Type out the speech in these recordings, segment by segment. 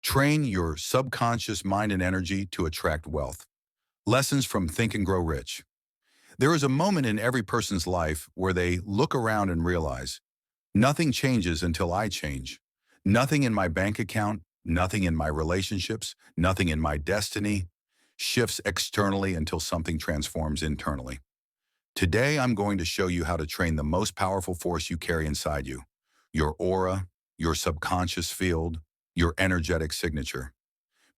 Train your subconscious mind and energy to attract wealth. Lessons from Think and Grow Rich. There is a moment in every person's life where they look around and realize, nothing changes until I change. Nothing in my bank account, nothing in my relationships, nothing in my destiny shifts externally until something transforms internally. Today, I'm going to show you how to train the most powerful force you carry inside you, your aura, your subconscious field, your energetic signature.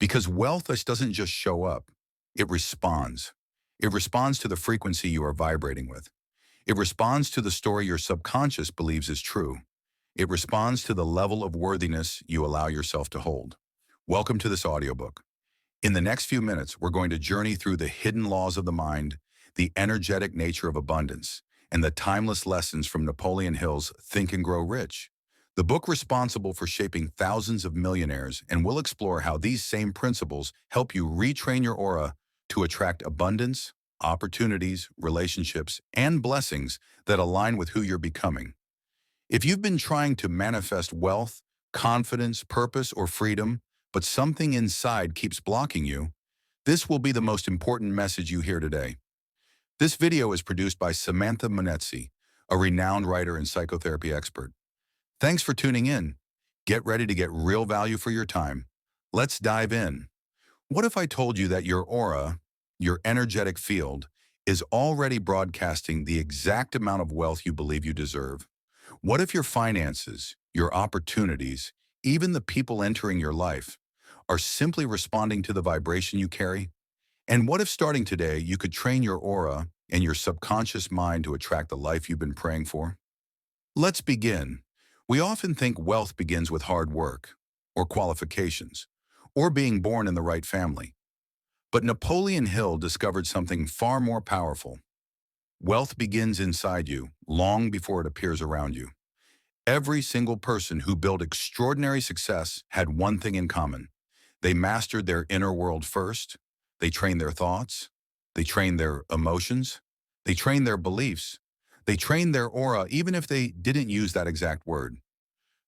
Because wealth doesn't just show up, it responds. It responds to the frequency you are vibrating with. It responds to the story your subconscious believes is true. It responds to the level of worthiness you allow yourself to hold. Welcome to this audiobook. In the next few minutes, we're going to journey through the hidden laws of the mind, the energetic nature of abundance, and the timeless lessons from Napoleon Hill's Think and Grow Rich, the book responsible for shaping thousands of millionaires, and we'll explore how these same principles help you retrain your aura to attract abundance, opportunities, relationships, and blessings that align with who you're becoming. If you've been trying to manifest wealth, confidence, purpose, or freedom, but something inside keeps blocking you, this will be the most important message you hear today. This video is produced by Samantha Monetzi, a renowned writer and psychotherapy expert. Thanks for tuning in. Get ready to get real value for your time. Let's dive in. What if I told you that your aura, your energetic field, is already broadcasting the exact amount of wealth you believe you deserve? What if your finances, your opportunities, even the people entering your life, are simply responding to the vibration you carry? And what if starting today, you could train your aura and your subconscious mind to attract the life you've been praying for? Let's begin. We often think wealth begins with hard work, or qualifications, or being born in the right family. But Napoleon Hill discovered something far more powerful. Wealth begins inside you, long before it appears around you. Every single person who built extraordinary success had one thing in common. They mastered their inner world first. They trained their thoughts. They trained their emotions. They trained their beliefs. They trained their aura, even if they didn't use that exact word.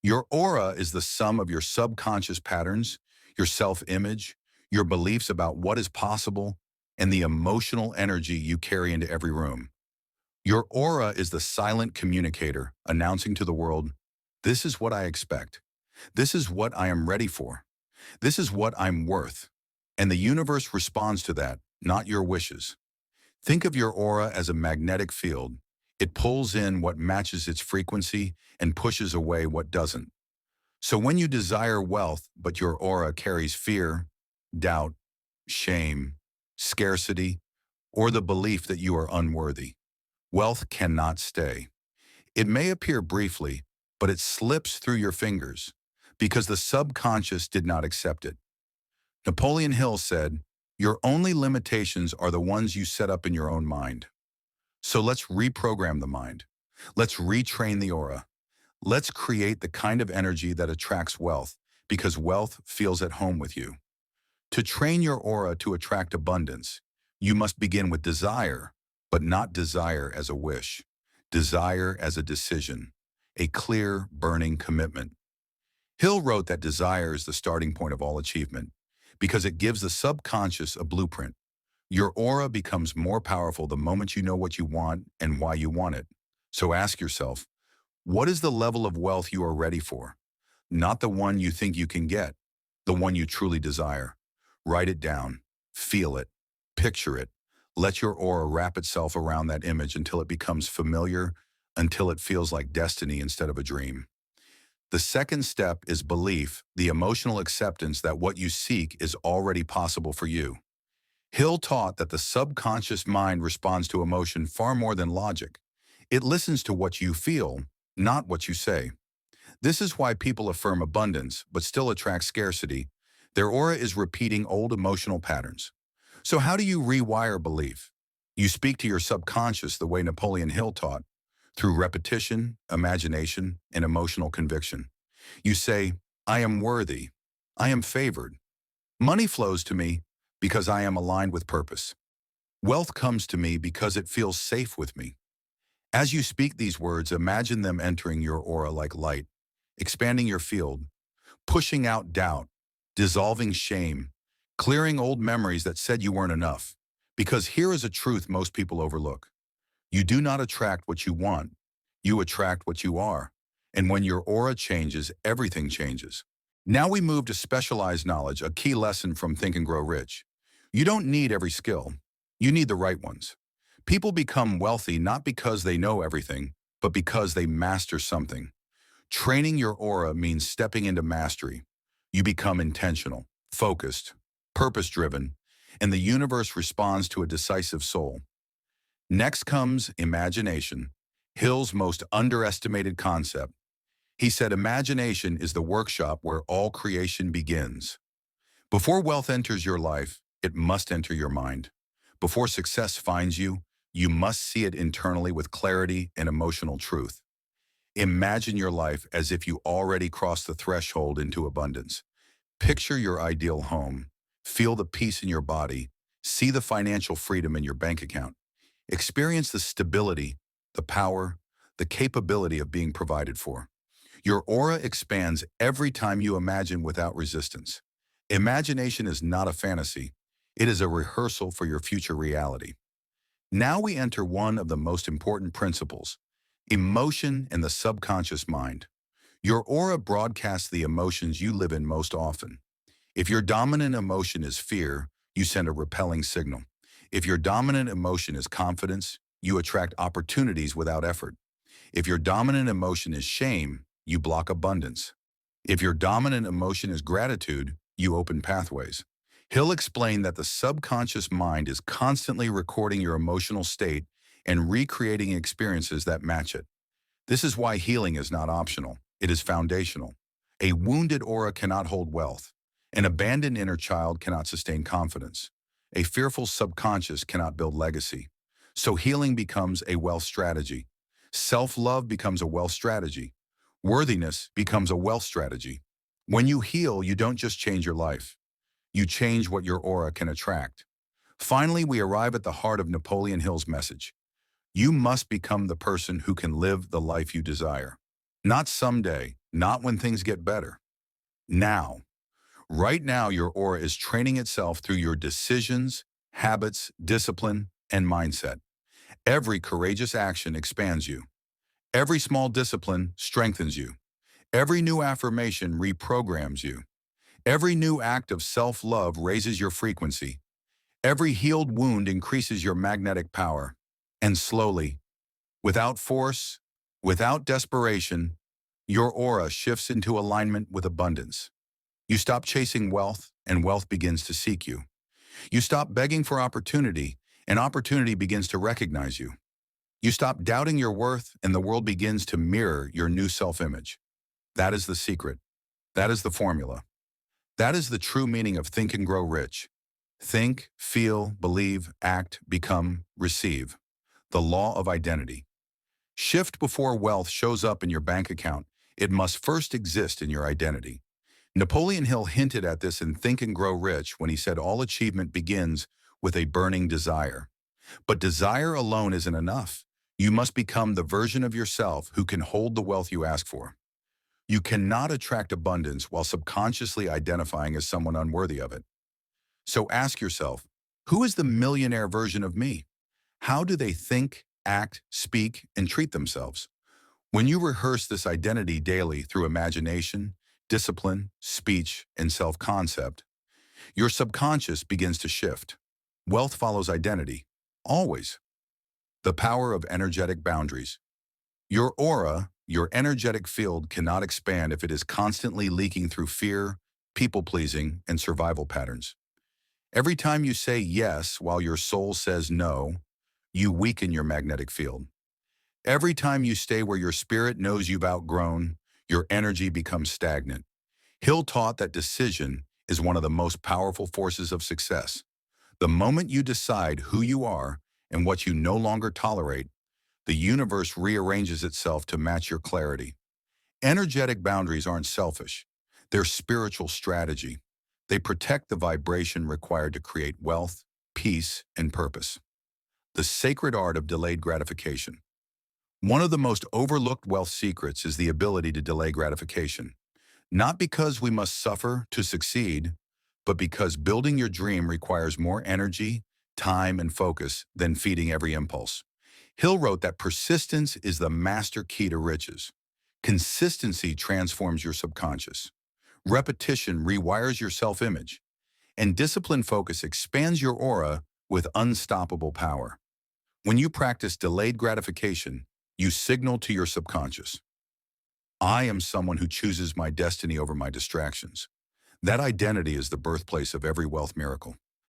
Your aura is the sum of your subconscious patterns, your self-image, your beliefs about what is possible, and the emotional energy you carry into every room. Your aura is the silent communicator announcing to the world, this is what I expect. This is what I am ready for. This is what I'm worth. And the universe responds to that, not your wishes. Think of your aura as a magnetic field. It pulls in what matches its frequency and pushes away what doesn't. So when you desire wealth, but your aura carries fear, doubt, shame, scarcity, or the belief that you are unworthy, wealth cannot stay. It may appear briefly, but it slips through your fingers because the subconscious did not accept it. Napoleon Hill said, your only limitations are the ones you set up in your own mind. So let's reprogram the mind. Let's retrain the aura. Let's create the kind of energy that attracts wealth, because wealth feels at home with you. To train your aura to attract abundance, you must begin with desire, but not desire as a wish. Desire as a decision, a clear, burning commitment. Hill wrote that desire is the starting point of all achievement, because it gives the subconscious a blueprint. Your aura becomes more powerful the moment you know what you want and why you want it. So ask yourself, what is the level of wealth you are ready for? Not the one you think you can get, the one you truly desire. Write it down, feel it, picture it. Let your aura wrap itself around that image until it becomes familiar, until it feels like destiny instead of a dream. The second step is belief, the emotional acceptance that what you seek is already possible for you. Hill taught that the subconscious mind responds to emotion far more than logic. It listens to what you feel, not what you say. This is why people affirm abundance but still attract scarcity. Their aura is repeating old emotional patterns. So how do you rewire belief? You speak to your subconscious the way Napoleon Hill taught, through repetition, imagination, and emotional conviction. You say, I am worthy. I am favored. Money flows to me because I am aligned with purpose. Wealth comes to me because it feels safe with me. As you speak these words, imagine them entering your aura like light, expanding your field, pushing out doubt, dissolving shame, clearing old memories that said you weren't enough. Because here is a truth most people overlook. You do not attract what you want. You attract what you are. And when your aura changes, everything changes. Now we move to specialized knowledge, a key lesson from Think and Grow Rich. You don't need every skill. You need the right ones. People become wealthy not because they know everything, but because they master something. Training your aura means stepping into mastery. You become intentional, focused, purpose-driven, and the universe responds to a decisive soul. Next comes imagination, Hill's most underestimated concept. He said imagination is the workshop where all creation begins. Before wealth enters your life, it must enter your mind. Before success finds you, you must see it internally with clarity and emotional truth. Imagine your life as if you already crossed the threshold into abundance. Picture your ideal home. Feel the peace in your body. See the financial freedom in your bank account. Experience the stability, the power, the capability of being provided for. Your aura expands every time you imagine without resistance. Imagination is not a fantasy. It is a rehearsal for your future reality. Now we enter one of the most important principles, emotion and the subconscious mind. Your aura broadcasts the emotions you live in most often. If your dominant emotion is fear, you send a repelling signal. If your dominant emotion is confidence, you attract opportunities without effort. If your dominant emotion is shame, you block abundance. If your dominant emotion is gratitude, you open pathways. Hill explained that the subconscious mind is constantly recording your emotional state and recreating experiences that match it. This is why healing is not optional. It is foundational. A wounded aura cannot hold wealth. An abandoned inner child cannot sustain confidence. A fearful subconscious cannot build legacy. So healing becomes a wealth strategy. Self-love becomes a wealth strategy. Worthiness becomes a wealth strategy. When you heal, you don't just change your life. You change what your aura can attract. Finally, we arrive at the heart of Napoleon Hill's message. You must become the person who can live the life you desire. Not someday, not when things get better. Now. Right now, your aura is training itself through your decisions, habits, discipline, and mindset. Every courageous action expands you. Every small discipline strengthens you. Every new affirmation reprograms you. Every new act of self-love raises your frequency. Every healed wound increases your magnetic power. And slowly, without force, without desperation, your aura shifts into alignment with abundance. You stop chasing wealth, and wealth begins to seek you. You stop begging for opportunity, and opportunity begins to recognize you. You stop doubting your worth, and the world begins to mirror your new self-image. That is the secret. That is the formula. That is the true meaning of Think and Grow Rich. Think, feel, believe, act, become, receive. The law of identity. Shift before wealth shows up in your bank account. It must first exist in your identity. Napoleon Hill hinted at this in Think and Grow Rich when he said all achievement begins with a burning desire. But desire alone isn't enough. You must become the version of yourself who can hold the wealth you ask for. You cannot attract abundance while subconsciously identifying as someone unworthy of it. So ask yourself, who is the millionaire version of me? How do they think, act, speak, and treat themselves? When you rehearse this identity daily through imagination, discipline, speech, and self-concept, your subconscious begins to shift. Wealth follows identity, always. The power of energetic boundaries. Your aura, your energetic field cannot expand if it is constantly leaking through fear, people-pleasing, and survival patterns. Every time you say yes while your soul says no, you weaken your magnetic field. Every time you stay where your spirit knows you've outgrown, your energy becomes stagnant. Hill taught that decision is one of the most powerful forces of success. The moment you decide who you are and what you no longer tolerate, the universe rearranges itself to match your clarity. Energetic boundaries aren't selfish. They're spiritual strategy. They protect the vibration required to create wealth, peace, and purpose. The sacred art of delayed gratification. One of the most overlooked wealth secrets is the ability to delay gratification. Not because we must suffer to succeed, but because building your dream requires more energy, time, and focus than feeding every impulse. Hill wrote that persistence is the master key to riches. Consistency transforms your subconscious. Repetition rewires your self-image. And disciplined focus expands your aura with unstoppable power. When you practice delayed gratification, you signal to your subconscious, I am someone who chooses my destiny over my distractions. That identity is the birthplace of every wealth miracle.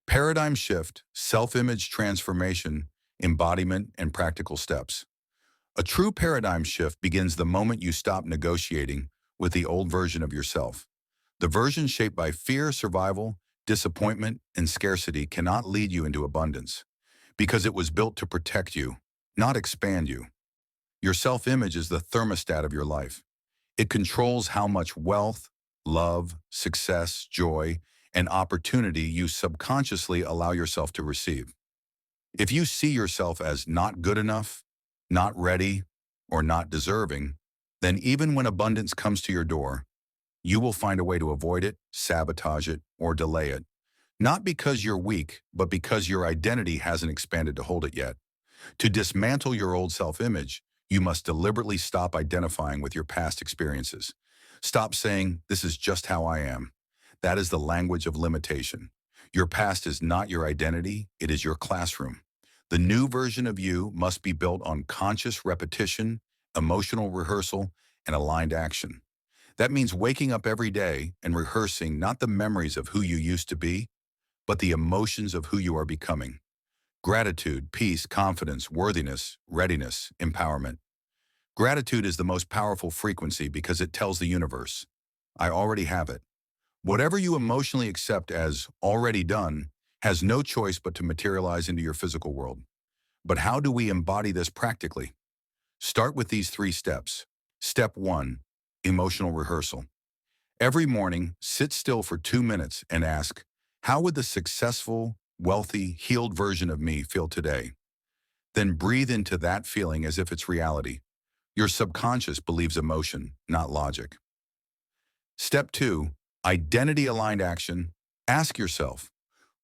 Paradigm shift, self-image transformation, embodiment, and practical steps. A true paradigm shift begins the moment you stop negotiating with the old version of yourself. The version shaped by fear, survival, disappointment, and scarcity cannot lead you into abundance because it was built to protect you, not expand you. Your self-image is the thermostat of your life. It controls how much wealth, love, success, joy, and opportunity you subconsciously allow yourself to receive. If you see yourself as not good enough, not ready, or not deserving, then even when abundance comes to your door, you will find a way to avoid it, sabotage it, or delay it. Not because you're weak, but because your identity hasn't expanded to hold it yet. To dismantle your old self-image, you must deliberately stop identifying with your past experiences. Stop saying, this is just how I am. That is the language of limitation. Your past is not your identity, it is your classroom. The new version of you must be built on conscious repetition, emotional rehearsal, and aligned action. That means waking up every day and rehearsing not the memories of who you used to be, but the emotions of who you are becoming. Gratitude, peace, confidence, worthiness, readiness, empowerment. Gratitude is the most powerful frequency because it tells the universe, I already have it. Whatever you emotionally accept as already done has no choice but to materialize into your physical world. But how do we embody this practically? Start with these 3 steps. Step 1, emotional rehearsal. Every morning, sit still for 2 minutes and ask, how would the successful, wealthy, healed version of me feel today? Then breathe into that feeling as if it's reality. Your subconscious believes emotion, not logic. Step 2, identity-aligned action. Ask yourself,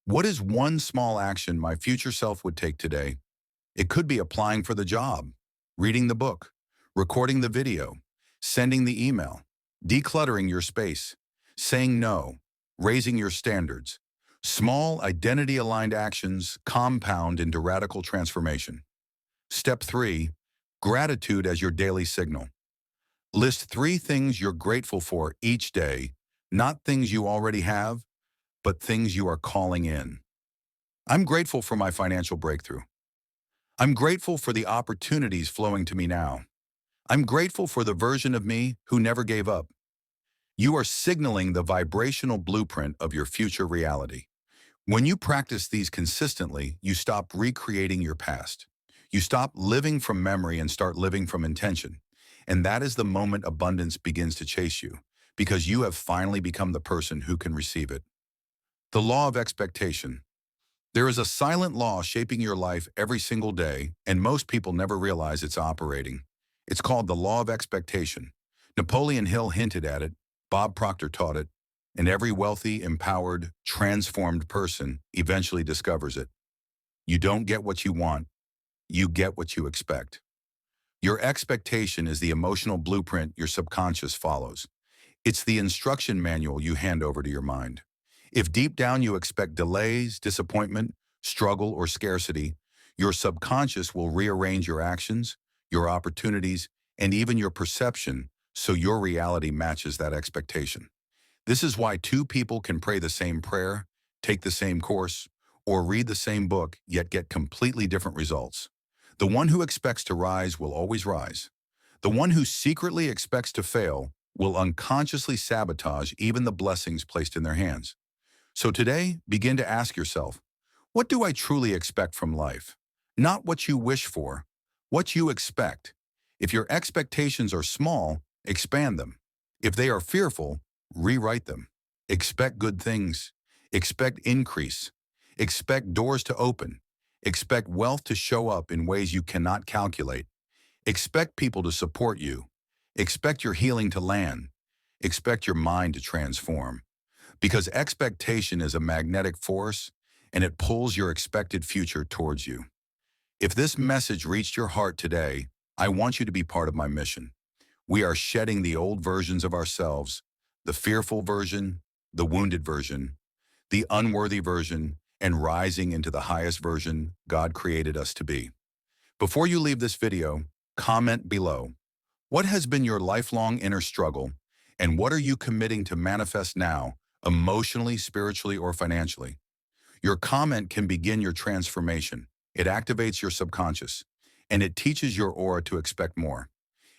what is one small action my future self would take today? It could be applying for the job, reading the book, recording the video, sending the email, decluttering your space, saying no, raising your standards. Small identity-aligned actions compound into radical transformation. Step 3, gratitude as your daily signal. List 3 things you're grateful for each day, not things you already have, but things you are calling in. I'm grateful for my financial breakthrough. I'm grateful for the opportunities flowing to me now. I'm grateful for the version of me who never gave up. You are signaling the vibrational blueprint of your future reality. When you practice these consistently, you stop recreating your past. You stop living from memory and start living from intention. And that is the moment abundance begins to chase you, because you have finally become the person who can receive it. The law of expectation. There is a silent law shaping your life every single day, and most people never realize it's operating. It's called the law of expectation. Napoleon Hill hinted at it, Bob Proctor taught it, and every wealthy, empowered, transformed person eventually discovers it. You don't get what you want, you get what you expect. Your expectation is the emotional blueprint your subconscious follows. It's the instruction manual you hand over to your mind. If deep down you expect delays, disappointment, struggle, or scarcity, your subconscious will rearrange your actions, your opportunities, and even your perception so your reality matches that expectation. This is why 2 people can pray the same prayer, take the same course, or read the same book, yet get completely different results. The one who expects to rise will always rise. The one who secretly expects to fail will unconsciously sabotage even the blessings placed in their hands. So today, begin to ask yourself, what do I truly expect from life? Not what you wish for, what you expect. If your expectations are small, expand them. If they are fearful, rewrite them. Expect good things. Expect increase. Expect doors to open. Expect wealth to show up in ways you cannot calculate. Expect people to support you. Expect your healing to land. expect your mind to transform. Because expectation is a magnetic force and it pulls your expected future towards you. If this message reached your heart today, I want you to be part of my mission. We are shedding the old versions of ourselves, the fearful version, the wounded version, the unworthy version, and rising into the highest version God created us to be. Before you leave this video, comment below. What has been your lifelong inner struggle, and what are you committing to manifest now, emotionally, spiritually, or financially? Your comment can begin your transformation. It activates your subconscious, and it teaches your aura to expect more.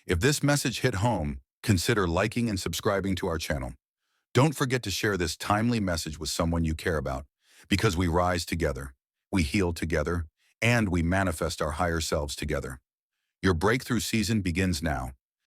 If this message hit home, consider liking and subscribing to our channel. Don't forget to share this timely message with someone you care about, because we rise together, we heal together, and we manifest our higher selves together. Your breakthrough season begins now.